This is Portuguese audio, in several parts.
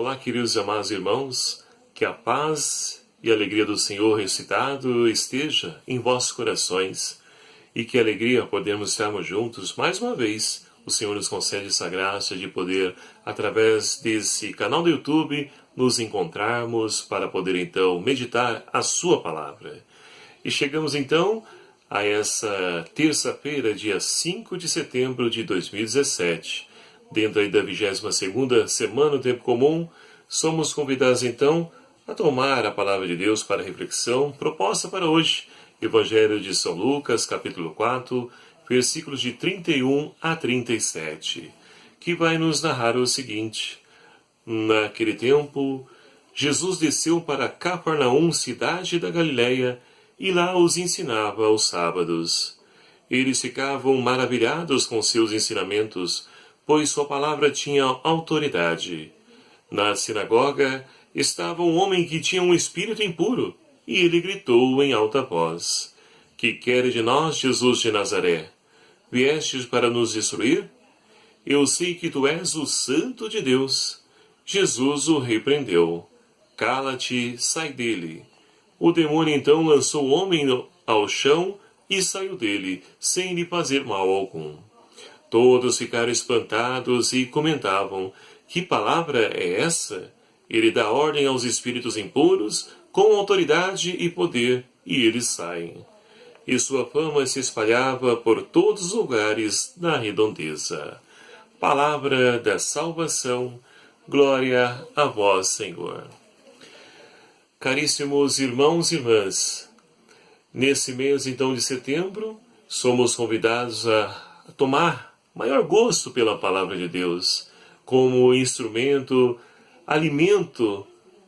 Olá, queridos e amados irmãos, que a paz e a alegria do Senhor ressuscitado esteja em vossos corações e que alegria podermos estarmos juntos mais uma vez. O Senhor nos concede essa graça de poder, através desse canal do YouTube, nos encontrarmos para poder então meditar a sua palavra. E chegamos então a essa terça-feira, dia 5 de setembro de 2017, dentro aí da 22ª semana do Tempo Comum, somos convidados então a tomar a palavra de Deus para reflexão, proposta para hoje, Evangelho de São Lucas, capítulo 4, versículos de 31 a 37, que vai nos narrar o seguinte: Naquele tempo, Jesus desceu para Cafarnaum, cidade da Galileia, e lá os ensinava aos sábados. Eles ficavam maravilhados com seus ensinamentos, pois sua palavra tinha autoridade. Na sinagoga estava um homem que tinha um espírito impuro, e ele gritou em alta voz: Que queres de nós, Jesus de Nazaré? Viestes para nos destruir? Eu sei que tu és o Santo de Deus. Jesus o repreendeu: Cala-te, sai dele. O demônio então lançou o homem ao chão e saiu dele, sem lhe fazer mal algum. Todos ficaram espantados e comentavam: Que palavra é essa? Ele dá ordem aos espíritos impuros com autoridade e poder, e eles saem. E sua fama se espalhava por todos os lugares da redondeza. Palavra da salvação. Glória a vós, Senhor. Caríssimos irmãos e irmãs, nesse mês então de setembro, somos convidados a tomar maior gosto pela palavra de Deus, como instrumento, alimento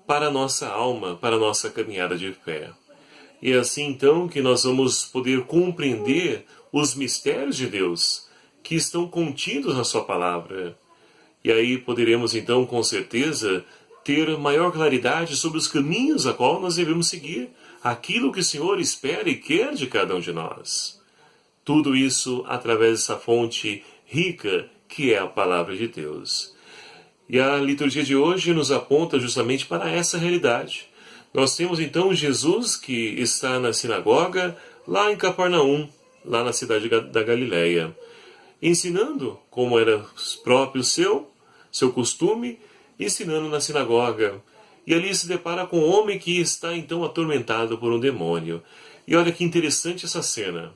para a nossa alma, para a nossa caminhada de fé. E é assim então que nós vamos poder compreender os mistérios de Deus que estão contidos na sua palavra. E aí poderemos então com certeza ter maior claridade sobre os caminhos a qual nós devemos seguir, aquilo que o Senhor espera e quer de cada um de nós. Tudo isso através dessa fonte rica que é a palavra de Deus. E a liturgia de hoje nos aponta justamente para essa realidade. Nós temos então Jesus que está na sinagoga lá em Cafarnaum, lá na cidade da Galileia, ensinando, como era próprio seu costume, ensinando na sinagoga. E ali se depara com um homem que está então atormentado por um demônio. E olha que interessante essa cena.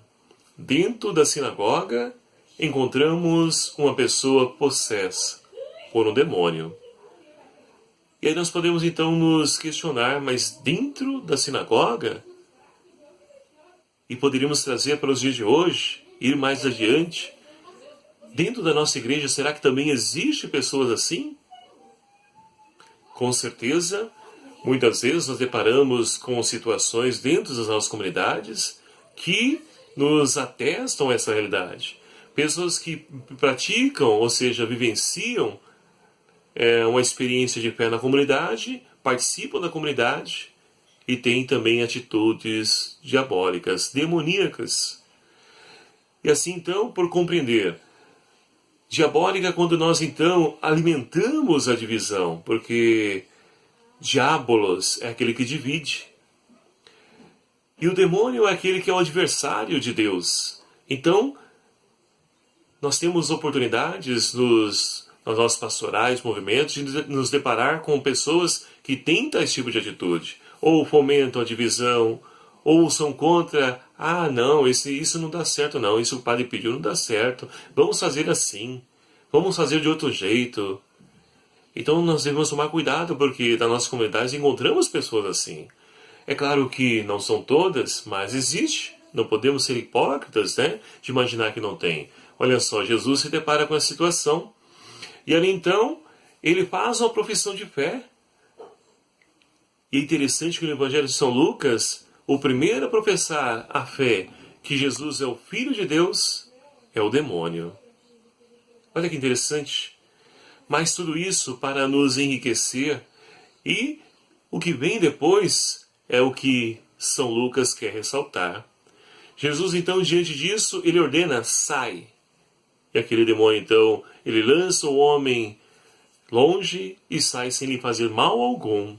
Dentro da sinagoga encontramos uma pessoa possessa por um demônio. E aí nós podemos então nos questionar, mas dentro da sinagoga? E poderíamos trazer para os dias de hoje, ir mais adiante, dentro da nossa igreja, será que também existe pessoas assim? Com certeza, muitas vezes nós deparamos com situações dentro das nossas comunidades que nos atestam essa realidade. Pessoas que praticam, ou seja, vivenciam uma experiência de fé na comunidade, participam da comunidade e têm também atitudes diabólicas, demoníacas. E assim então, por compreender, diabólica quando nós então alimentamos a divisão, porque diabolos é aquele que divide. E o demônio é aquele que é o adversário de Deus. Então, nós temos oportunidades nos nossos pastorais, movimentos, de nos deparar com pessoas que têm esse tipo de atitude, ou fomentam a divisão, ou são contra, não, isso não dá certo não, isso o padre pediu não dá certo, vamos fazer assim, vamos fazer de outro jeito. Então nós devemos tomar cuidado, porque na nossa comunidade encontramos pessoas assim. É claro que não são todas, mas existe. Não podemos ser hipócritas, né, de imaginar que não tem. Olha só, Jesus se depara com essa situação. E ali então, ele faz uma profissão de fé. E é interessante que no Evangelho de São Lucas, o primeiro a professar a fé que Jesus é o Filho de Deus é o demônio. Olha que interessante. Mas tudo isso para nos enriquecer. E o que vem depois é o que São Lucas quer ressaltar. Jesus então, diante disso, ele ordena: sai. E aquele demônio então, ele lança o homem longe e sai sem lhe fazer mal algum.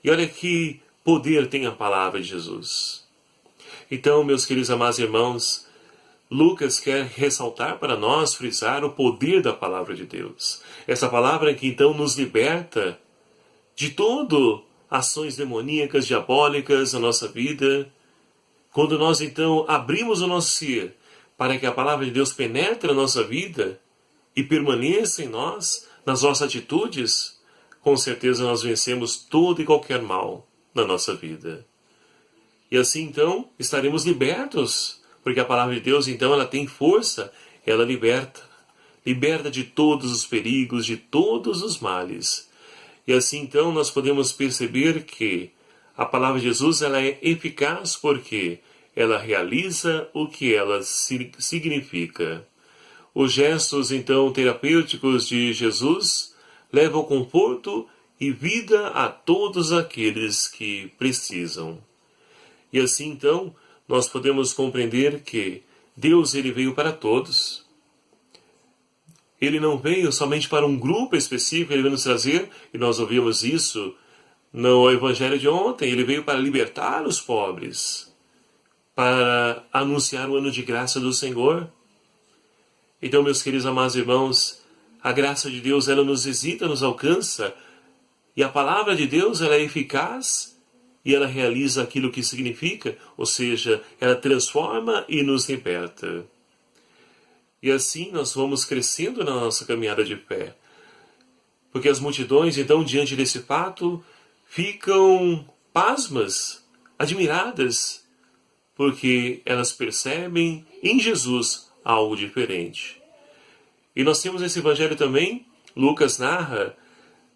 E olha que poder tem a palavra de Jesus. Então, meus queridos amados irmãos, Lucas quer ressaltar para nós, frisar o poder da palavra de Deus. Essa palavra que então nos liberta de todo ações demoníacas, diabólicas na nossa vida. Quando nós então abrimos o nosso ser para que a palavra de Deus penetre na nossa vida e permaneça em nós, nas nossas atitudes, com certeza nós vencemos todo e qualquer mal na nossa vida. E assim então estaremos libertos, porque a palavra de Deus então ela tem força, ela liberta. Liberta de todos os perigos, de todos os males. E assim então nós podemos perceber que a palavra de Jesus ela é eficaz porque ela realiza o que ela significa. Os gestos então terapêuticos de Jesus levam conforto e vida a todos aqueles que precisam. E assim então nós podemos compreender que Deus ele veio para todos. Ele não veio somente para um grupo específico, ele veio nos trazer, e nós ouvimos isso no Evangelho de ontem, ele veio para libertar os pobres, para anunciar o ano de graça do Senhor. Então, meus queridos amados irmãos, a graça de Deus, ela nos visita, nos alcança, e a palavra de Deus, ela é eficaz, e ela realiza aquilo que significa, ou seja, ela transforma e nos liberta. E assim nós vamos crescendo na nossa caminhada de fé. Porque as multidões, então, diante desse fato, ficam pasmas, admiradas, porque elas percebem em Jesus algo diferente. E nós temos nesse evangelho também, Lucas narra,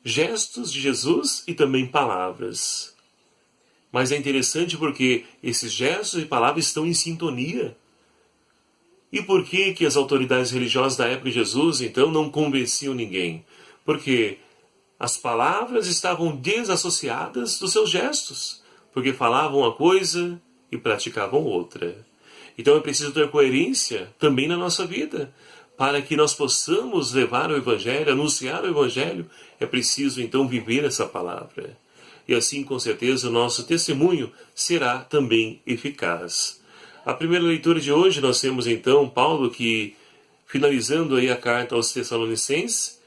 gestos de Jesus e também palavras. Mas é interessante porque esses gestos e palavras estão em sintonia. E por que as autoridades religiosas da época de Jesus, então, não convenciam ninguém? Porque as palavras estavam desassociadas dos seus gestos. Porque falavam uma coisa e praticavam outra. Então é preciso ter coerência também na nossa vida. Para que nós possamos levar o Evangelho, anunciar o Evangelho, é preciso então viver essa palavra. E assim, com certeza, o nosso testemunho será também eficaz. A primeira leitura de hoje nós temos então Paulo que, finalizando aí a carta aos Tessalonicenses,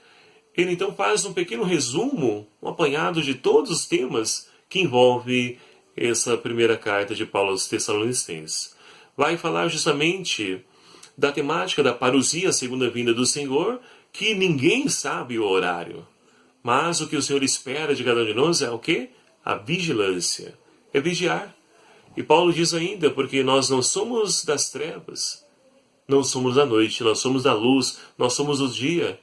ele então faz um pequeno resumo, um apanhado de todos os temas que envolve essa primeira carta de Paulo aos Tessalonicenses. Vai falar justamente da temática da parousia, a segunda vinda do Senhor, que ninguém sabe o horário. Mas o que o Senhor espera de cada um de nós é o quê? A vigilância. É vigiar. E Paulo diz ainda, porque nós não somos das trevas, não somos da noite, nós somos da luz, nós somos do dia.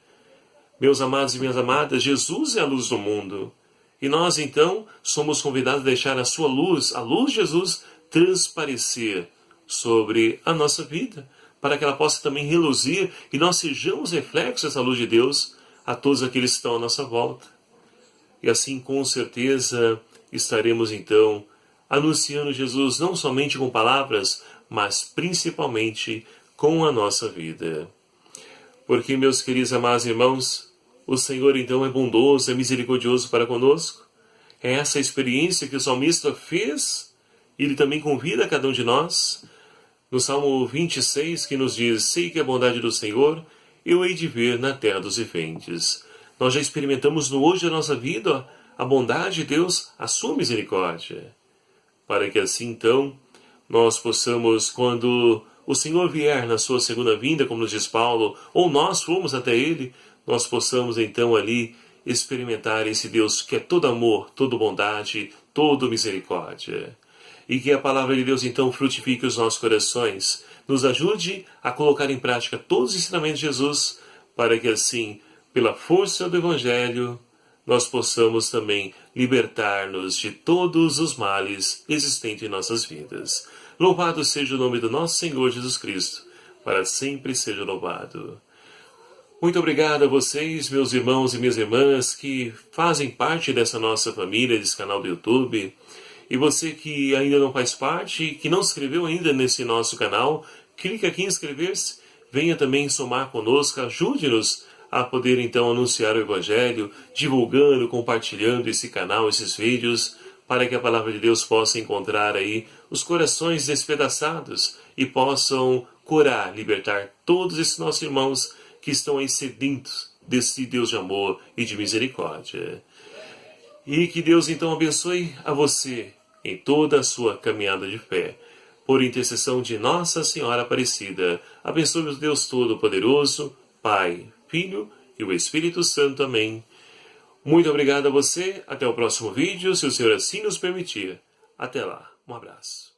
Meus amados e minhas amadas, Jesus é a luz do mundo. E nós, então, somos convidados a deixar a sua luz, a luz de Jesus, transparecer sobre a nossa vida, para que ela possa também reluzir e nós sejamos reflexos dessa luz de Deus a todos aqueles que estão à nossa volta. E assim, com certeza, estaremos, então, anunciando Jesus não somente com palavras, mas principalmente com a nossa vida. Porque, meus queridos amados irmãos, o Senhor então é bondoso, é misericordioso para conosco. É essa experiência que o salmista fez, e ele também convida a cada um de nós, no Salmo 26, que nos diz: sei que a bondade do Senhor eu hei de ver na terra dos viventes. Nós já experimentamos no hoje da nossa vida a bondade de Deus, a sua misericórdia. Para que assim, então, nós possamos, quando o Senhor vier na sua segunda vinda, como nos diz Paulo, ou nós formos até Ele, nós possamos, então, ali experimentar esse Deus que é todo amor, toda bondade, toda misericórdia. E que a palavra de Deus, então, frutifique os nossos corações, nos ajude a colocar em prática todos os ensinamentos de Jesus, para que assim, pela força do Evangelho, nós possamos também libertar-nos de todos os males existentes em nossas vidas. Louvado seja o nome do nosso Senhor Jesus Cristo, para sempre seja louvado. Muito obrigado a vocês, meus irmãos e minhas irmãs, que fazem parte dessa nossa família, desse canal do YouTube. E você que ainda não faz parte, que não se inscreveu ainda nesse nosso canal, clique aqui em inscrever-se, venha também somar conosco, ajude-nos a poder então anunciar o Evangelho, divulgando, compartilhando esse canal, esses vídeos, para que a palavra de Deus possa encontrar aí os corações despedaçados e possam curar, libertar todos esses nossos irmãos que estão aí sedentos desse Deus de amor e de misericórdia. E que Deus então abençoe a você em toda a sua caminhada de fé. Por intercessão de Nossa Senhora Aparecida, abençoe-nos Deus Todo-Poderoso, Pai, Filho e o Espírito Santo. Amém. Muito obrigado a você. Até o próximo vídeo, se o Senhor assim nos permitir. Até lá. Um abraço.